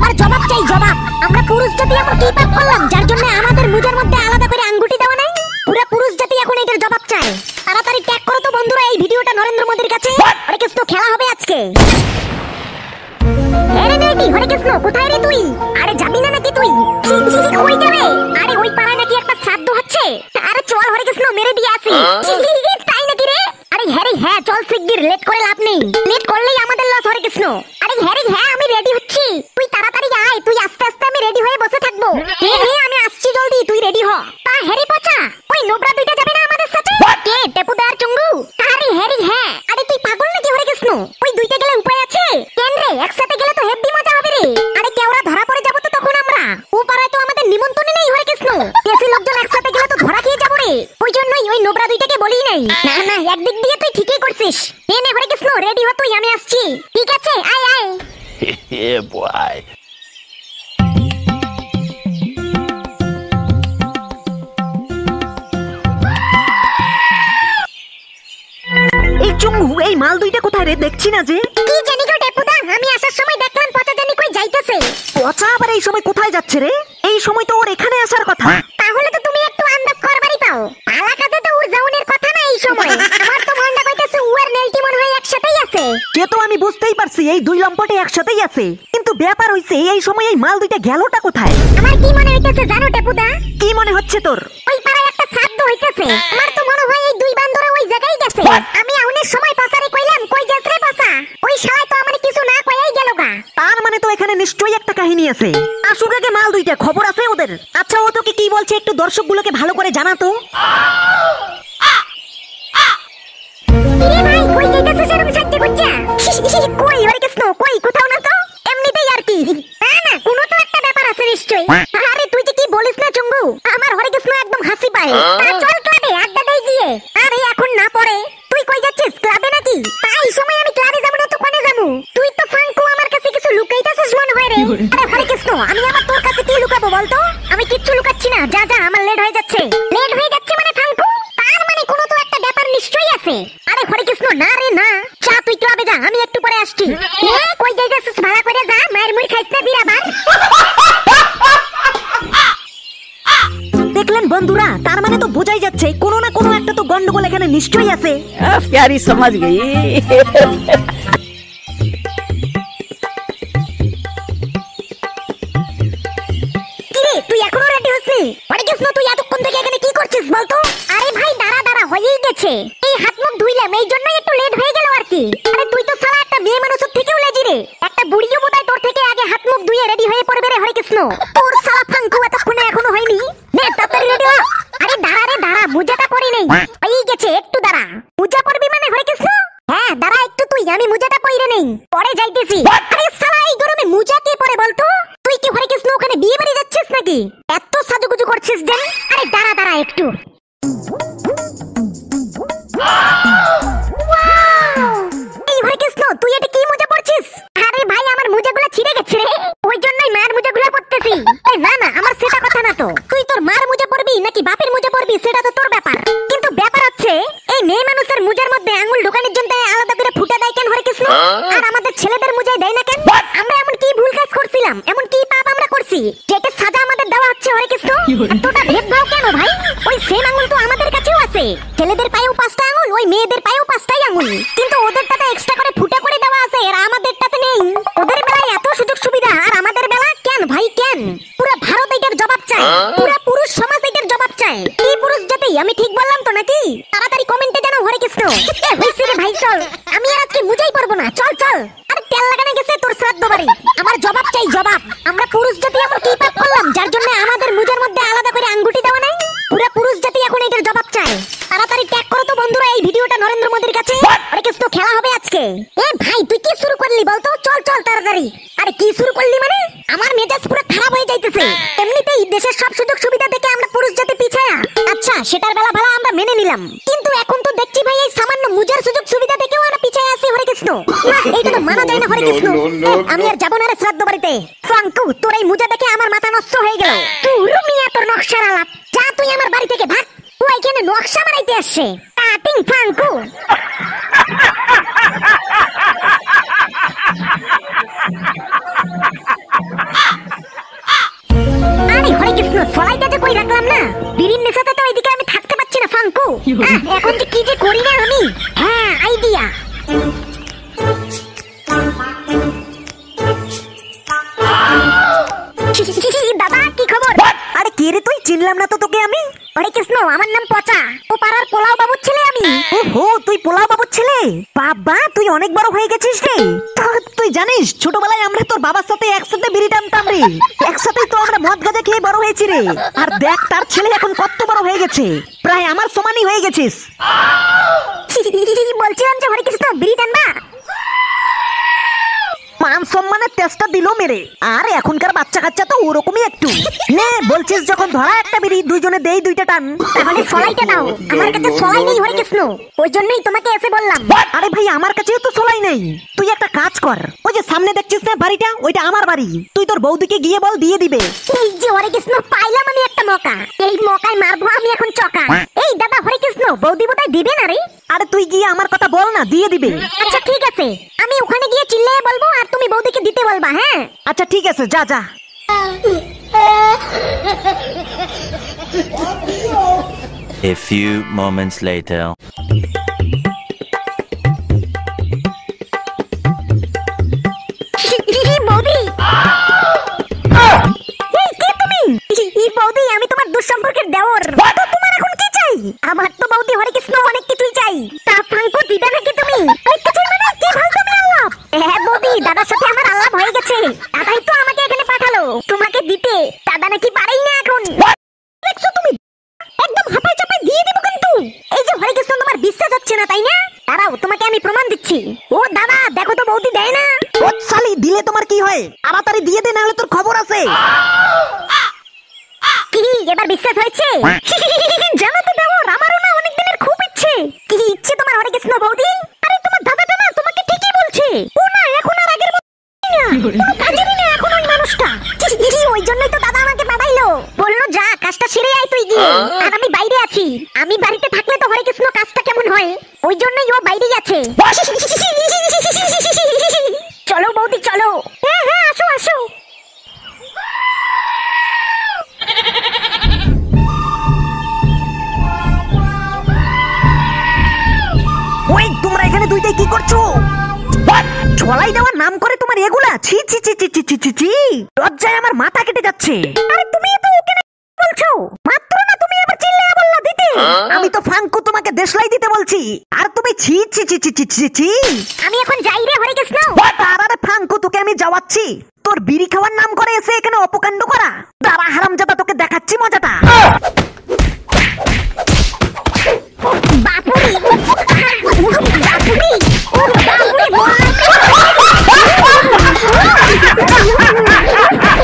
এবার জবাব চাই জবাব। আমরা পুরুষ জাতি এমন কি পাপ করলাম যার জন্য আমাদের মুজের মধ্যে আলাদা করে আঙ্গুটি দেওয়া নাই? পুরো পুরুষ জাতি এখন এটার জবাব চায়। তাড়াতাড়ি ট্যাগ করো তো বন্ধুরা এই ভিডিওটা নরেন্দ্র মোদির কাছে। আরে কৃষ্ণ খেলা হবে আজকে। আরে নেটি হরে কৃষ্ণ কোথায় রে তুই? আরে যাবি না নাকি তুই? কই যাবে? আরে ওই পাড়ায় নাকি একটা শ্রাদ্ধ হচ্ছে। আরে চল হরে কৃষ্ণ মেরে দিয়ে আসি। তাই নাকি রে? আরে হ্যাঁ চল শিগগির, লেট করে লাভ নেই। লেট করলেই আমাদের লস হরে কৃষ্ণ। আরে হ্যাঁ আমি রেডি হচ্ছি, তুই তাড়াতাড়ি আয়। তুই আস্তে আস্তে, আমি রেডি হয়ে বসে থাকবো। আমি আসছি জলদি, তুই রেডি হ। তা হ্যারি পচা ওই নোবরা দুইটা যাবে না আমাদের সাথে? কে টেপুদা আর চঙ্গু? আরে হ্যাঁ। আরে তুই পাগল নাকি হরে কৃষ্ণ? ওই দুইটা গেলে উপায় আছে? কেন রে, একসাথে গেলে তো হেভি মজা হবে রে। আরে কেওড়া ধরা পড়ে যাবো তো তখন আমরা। ও পাড়ায় তো আমাদের নিমন্ত্রণ নেই হরে কৃষ্ণ। বেশি লোকজন একসাথে গেলে তো ধরা খেয়ে যাবো রে। ওই জন্যই ওই নোবরা দুইটাকে বলি নাই। না একদিক দিয়ে তুই ঠিকই করছিস। নে হরে কৃষ্ণ রেডি হ তুই, আমি আসছি। ঠিক আছে আয়। Yeah, boy. এই চুঙ্গু, এই মাল দুইটা কোথায় রে? দেখছি না যে। কি জানি গো টেপুদা, আমি আসার সময় দেখলাম পচা জানি কই যাইতেছে। পচা আবার এই সময় কোথায় যাচ্ছে রে? এই সময় তো ওর এখানে আসার কথা। তাহলে তো তুমি একটু আন্দাজ করবারই পাও। পালা কাজে তো উর যাওনের কথা না এই সময়। আমার তো মনটা কইতেছে উয়ার নেলটি মনে হয় একসাথেই আছে। সে তো আমি বুঝতেই পারছি এই দুই লম্পটে একসাথেই আছে, কিন্তু ব্যাপার হইছে এই সময় এই মাল দুইটা গেলটা কোথায়? আমার কি মনে হইতেছে জানো টেপুদা? কি মনে হচ্ছে তোর? ওই পাড়ায় একটা শ্রাদ্ধ হইতেছে। আমার তো মনে হয় এই দুই বান্দরে ওই জায়গায় গেছে। আমি আউনের সময় পাসারে কইলাম কই যাস রে পাসা? ওই শালায় তো আমারে কিছু না কইয়াই গেল গা। তার মানে তো এখানে নিশ্চয়ই একটা কাহিনী আছে। আসুক আগে মাল দুইটা, খবর আছে ওদের। আচ্ছা ও তোকে কি বলছে একটু দর্শকগুলোকে ভালো করে জানাতো। কিরে ভাই কই যাইতাছিস এরকম সাজ্জা করছা? কই হরে কৃষ্ণ কই, কোথাও না তো, এমনিতেই আর কি। না কোনো তো একটা ব্যাপার আছে নিশ্চয়ই। আরে তুই যে কি বলিস না চঙ্গু, আমার হরে কৃষ্ণ একদম হাসি পায়। চল ক্লাবে আড্ডা দেই গিয়ে। আরে এখন না পরে। তুই কই যাচ্ছিস, ক্লাবে নাকি? তাই সময় আমি ক্লাবে যাব না তো কোনে যাবো? তুই তো ফাঙ্কু আমার কাছে কিছু লুকাইতাছিস মনে হয় রে। আরে হরে কৃষ্ণ আমি আবার তোর কাছে কি লুকাবো বলতো? আমি কিচ্ছু লুকাচ্ছি না। যা আমার লেট হয়ে যাচ্ছে। লেট হয়ে যাচ্ছে মানে ফাঙ্কু, তার মানে কোনো তো একটা ব্যাপার নিশ্চয়ই আছে। আরে হরে কৃষ্ণ না রে না, চা তুই ক্লাবে যা, আমি একটু পরে আসছি। কই যাইতাছিস ভাড়া করে যা, মায়ের মুড়ি খাইছ না বিরাবার। দেখলেন বন্ধুরা, তার মানে তো বোঝাই যাচ্ছে কোনো না কোনো একটা তো গন্ডগোল এখানে নিশ্চয়ই আছে। प्यारी समझ गई। কিরে তুই এখনো রেডি হসনি? হরে কৃষ্ণ তুই এতক্ষণ থেকে এখানে কি করছিস বলতো? আরে ভাই দাঁড়া হয়েই গেছে। এই হাত মুখ ধুইলাম এই জন্যই একটু লেট হয়ে গেল আর কি। আরে তুই তো সালা একটা মেয়ে মানুষের থেকেও লেজি রে। একটা বুড়িও বোধহয় তোর থেকে আগে হাত মুখ ধুয়ে রেডি হয়ে পড়বে রে হরে কৃষ্ণ। তোর সালা ফাঙ্কু এতক্ষণে এখনো হয়নি। নে তাড়াতাড়ি রেডি হ। আরে দাঁড়া মুজাটা পরি নেই। এই গেছে, একটু দাঁড়া। মুজা পরবি মানে হরে কৃষ্ণ? হ্যাঁ দাঁড়া একটু, তুই আমি মুজাটা পইরে নেই, পরে যাইতেছি। আরে সালা এই গরমে মুজা কে পরে বলতো? তুই কি হরে কৃষ্ণ ওখানে বিয়ে বাড়ি যাচ্ছিস নাকি? এত সাজুগুজু করছিস যে। আরে দাঁড়া একটু। এই হরে কৃষ্ণ তুই এটা কি মোজা পরছিস? আরে ভাই আমার মোজাগুলো ছিঁড়ে গেছে রে, ওই জন্যই মায়ের মোজাগুলো পরতেছি। না আমার সেটা কথা না তো। তুই তোর মার মোজা পরবি নাকি বাপের মোজা পরবি সেটা তো তোর ব্যাপার। কিন্তু ব্যাপার হচ্ছে এই মেয়ে মানুষের মোজার মধ্যে আঙ্গুল ঢোকানোর জন্য আলাদা করে ফুটা দেয় কেন হরে কৃষ্ণ? আর আমাদের ছেলেদের মোজায় দেয় না কেন? আমরা এমন কি ভুল কাজ করছিলাম, এমন কি পাপ আমরা করছি যেটা সাজা আমাদের দেওয়া হচ্ছে হরে কৃষ্ণ? এতটা ভেদভাব কেন ভাই? ওই সেম আঙ্গুল তো আমাদের কাছেও আছে। ছেলেদের পায়েও 5টা আঙ্গুল, ওই মেয়েদের পায়েও 5টাই আঙ্গুল, কিন্তু ওদেরটাতে এক্সট্রা করে ফুটা করে দেওয়া আছে আর আমাদেরটাতে নেই। ওদের বেলায় এত সুযোগ সুবিধা আর আমাদের বেলা কেন ভাই কেন? পুরো ভারত এটার জবাব চায়, পুরো পুরুষ সমাজ এটার জবাব চায়। কি পুরুষ জাতি, আমি ঠিক বললাম তো নাকি? তাড়াতাড়ি কমেন্টে জানাও হরে কৃষ্ণ। হইছে রে ভাই চল, আমি আর আজকে মুজাই পারবো না, চল। আরে তেল লাগানো গেছে তোর শ্রাদ্ধ বাড়ি। আমার জবাব চাই জবাব। আমরা পুরুষ জাতি এমন কি পাপ করলাম যার জন্য আমাদের মুজের মধ্যে আলাদা করে আঙ্গুটি দেওয়া নাই? পুরো পুরুষ জাতি এখন এটার জবাব চায়। তাড়াতাড়ি ট্যাগ করো তো বন্ধুরা এই ভিডিওটা নরেন্দ্র মোদির কাছে। আরে কৃষ্ণ খেলা হবে আজকে। ভাই তুই কি শুরু করলি বলতো? চল তাড়াতাড়ি। আরে কি শুরু করলি মানে? আমার মেজাজ পুরো খারাপ হয়ে যাইতেছে। এমনিতেই দেশের সব সুযোগ সুবিধা থেকে আমরা পুরুষ জাতি পিছায়া। আচ্ছা সেটার বেলা ভালো আমরা মেনে নিলাম, কিন্তু এখন তো দেখছি ভাই এই সামান্য মুজার সুযোগ সুবিধা থেকেও আমরা পিছায় আছি হরে কৃষ্ণ। না এইটা তো মানা যায় না হরে কৃষ্ণ। আমি আর যাবো না রে শ্রাদ্ধ বাড়িতে। ফাঙ্কু তোর এই মুজা দেখে আমার মাথা নষ্ট হয়ে গেল। তুই রুমিয়া তোর নকশার আলাপ, যা তুই আমার বাড়ি থেকে ভাগ। ও এখানে নকশা বানাইতে আসছে। কাটিং ফাঙ্কু। না বিড়ির নেশাতে তো এদিকে আমি থাকতে পারছি না ফাঙ্কু। এখন যে কি যে করি না আমি। হ্যাঁ আইডিয়া। দাদা কি খবর? আরে কে রে তুই? চিনলাম না তো তোকে আমি। হরে কৃষ্ণ, আমার নাম পচা। ও পাড়ার পোলাও বাবুর ছেলে আমি। ওহো, তুই পোলাও বাবুর ছেলে? বাবা তুই অনেক বড় হয়ে গেছিস রে। তুই জানিস ছোটবেলায় আমরা তোর বাবার সাথে একসাথে বিড়ি টানতাম রে। একসাথেই তো আমরা মদ গাঁজা খেয়ে বড় হয়েছি রে। আর দেখ তার ছেলে এখন কত বড় হয়ে গেছে, প্রায় আমার সমানই হয়ে গেছিস। বলছিলাম যে হরে কৃষ্ণ বিড়ি টানবা? মান সম্মানের তেজটা দিল মেরে। আর এখনকার বাচ্চা কাচ্চা তো ওরকমই একটু। নে বলছিস যখন ধরা একটা বিড়ি, দুইজনে দেই দুইটা টান। তাহলে সলাইটা দাও। আমার কাছে সলাই নেই হরে কৃষ্ণ, ওই জন্যই তোমাকে এসে বললাম। আরে ভাই আমার কাছেও তো সলাই নেই। তুই একটা কাজ কর, ওই যে সামনে দেখছিস না বাড়িটা, ওইটা আমার বাড়ি। তুই তোর বৌদিকে গিয়ে বল দিয়ে দিবে। এই যে হরে কৃষ্ণ পাইলাম আমি একটা মকা, এই মকায় মারবো আমি এখন চকা। এই দাদা হরে কৃষ্ণ, বৌদি বোধহয় দিবে না রে? আরে তুই গিয়ে আমার কথা বল না, দিয়ে দিবে। আচ্ছা ঠিক আছে, আমি ওখানে গিয়ে চিল্লিয়ে বলবো আর তুমি বৌদিকে দিতে বলবা। হ্যাঁ আচ্ছা ঠিক আছে, যা যা। A few moments later. বৌদি, এই কে তুমি? বৌদি আমি তোমার দুঃসম্পর্কের দেওর। তো তোমার এখন কি চাই? আমার তো বৌদি হরে কৃষ্ণ অনেক কিছুই চাই। তা ফাঙ্কু দিবে নাকি তুমি? এই কিছুই মানে কি ভালতো আমি আলাপ? হ্যাঁ বৌদি, দাদার সাথে আমার আলাপ হয়ে গেছে। দাদাই তো আমাকে এখানে পাঠালো তোমাকে দিতে। দাদা নাকি পারেই না এখন। দেখছো তুমি, একদম হাঁপাই চাপাই দিয়ে দিব কিন্তু। এই যে হরে কৃষ্ণ তোমার বিশ্বাস হচ্ছে না তাই না? দাঁড়াও তোমাকে আমি প্রমাণ দিচ্ছি। ও দাদা দেখো তো বৌদি দেয় না। ও শালি, দিলে তোমার কি হয়? তাড়াতাড়ি দিয়ে দে, নাহলে তোর খবর আছে। কি এবার বিশ্বাস হয়েছে? জানো তো দেওর, আমারও না অনেক দিনের খুব ইচ্ছে। কি ইচ্ছে তোমার হরে কৃষ্ণ বৌদি? আরে তোমার দাদাটা না তোমাকে ঠিকই বলছে। ও না এখন আর আগের মতো না, কোনো কাজেরই না এখন ওই মানুষটা। ওই জন্যই তো দাদা আমাকে পাঠাইলো, বললো যা কাজটা সেরে আয় তুই গিয়ে। আর আমি বাইরে আছি, আমি বাড়িতে থাকলে তো হরে কৃষ্ণ কাজটা কেমন হয়, ওই জন্যই ও বাইরেই আছে। চলো বৌদি চলো। হ্যাঁ হ্যাঁ আসো আসো। ওই তোমরা এখানে দুইটাই কি করছো? ছলাই দেওয়ার নাম করে তোমার এগুলা? ছি ছি ছি ছি ছি ছি ছি, লজ্জায় আমার মাথা কেটে যাচ্ছে। আরে তুমি তো ওকে না বলছো, মাত্র না তুমি আবার চিল্লায়া বললা দিতে। আমি তো ফাঙ্কু তোমাকে দেশলাই দিতে বলছি, আর তুমি ছি ছি ছি ছি ছি ছি ছি। আমি এখন যাই রে হরে কৃষ্ণ। আরে ফাঙ্কু তোকে আমি যাওয়াচ্ছি। তোর বিড়ি খাওয়ার নাম করে এসে এখানে অপকাণ্ড করা। দাঁড়া হারামজাদা, তোকে দেখাচ্ছি